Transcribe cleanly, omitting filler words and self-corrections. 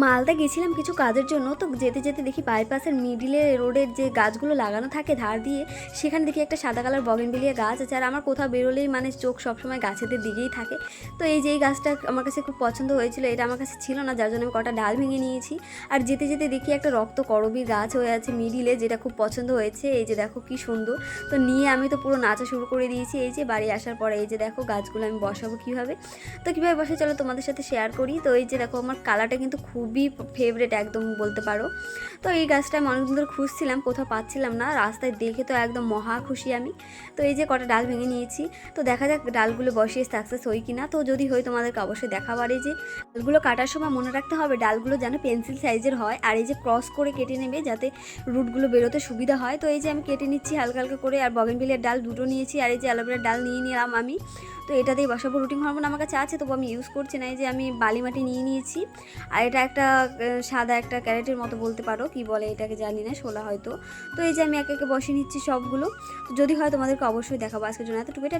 মালদা গেছিলাম কিছু কাজের জন্য। তো যেতে যেতে দেখি বাইপাসের মিডিলে রোডের যে গাছগুলো লাগানো থাকে ধার দিয়ে, সেখানে দেখি একটা সাদা কালার বগেনভেলিয়া গাছ আছে। আর আমার কোথাও বেরোলেই মানে চোখ সবসময় গাছেদের দিকেই থাকে। তো এই যে এই গাছটা আমার কাছে খুব পছন্দ হয়েছিল, এটা আমার কাছে ছিল না, যার জন্য আমি কটা ডাল ভেঙে নিয়েছি। আর যেতে যেতে দেখি একটা রক্ত করবী গাছ হয়ে আছে মিডিলে, যেটা খুব পছন্দ হয়েছে। এই যে দেখো কি সুন্দর। তো নিয়ে আমি তো পুরো নাচা শুরু করে দিয়েছি। এই যে বাড়ি আসার পরে এই যে দেখো গাছগুলো আমি বসাবো কীভাবে। তো কীভাবে বসে চলো তোমাদের সাথে শেয়ার করি। তো এই যে দেখো আমার কালারটা কিন্তু খুবই ফেভারেট একদম বলতে পারো। তো এই গাছটা আমি অনেকদিন ধরে খুঁজছিলাম, কোথাও পাচ্ছিলাম না, রাস্তায় দেখে তো একদম মহা খুশি আমি। তো এই যে কটা ডাল ভেঙে নিয়েছি। তো দেখা যাক ডালগুলো বসিয়ে সাকসেস হই কিনা। তো যদি হয় তোমাদেরকে অবশ্যই দেখাবার। এই যে ডালগুলো কাটার সময় মনে রাখতে হবে ডালগুলো যেন পেন্সিল সাইজের হয়, আর এই যে ক্রস করে কেটে নেবে যাতে রুটগুলো বেরোতে সুবিধা হয়। তো এই যে আমি কেটে নিচ্ছি হালকা হালকা করে। আর বগেনভেলিয়ার ডাল দুটো নিয়েছি, আর এই যে অ্যালোভেরার ডাল নিয়ে নিলাম আমি। তো এটা দিয়ে বসাবো। রুটিন হরমোন আমার কাছে আছে, তবু আমি ইউজ করছি না। এই যে আমি বালি মাটি নিয়ে নিয়েছি। আর এটা একটা সাদা একটা ক্যারেটের মতো বলতে পারো, কি বলে এটাকে জানি না, শোলা হয়তো। তো এই যে আমি একে একে বসিয়ে নিচ্ছি সবগুলো। তো যদি হয় তোমাদেরকে অবশ্যই দেখাবো। আজকের জন্য এতটুকু, এটা।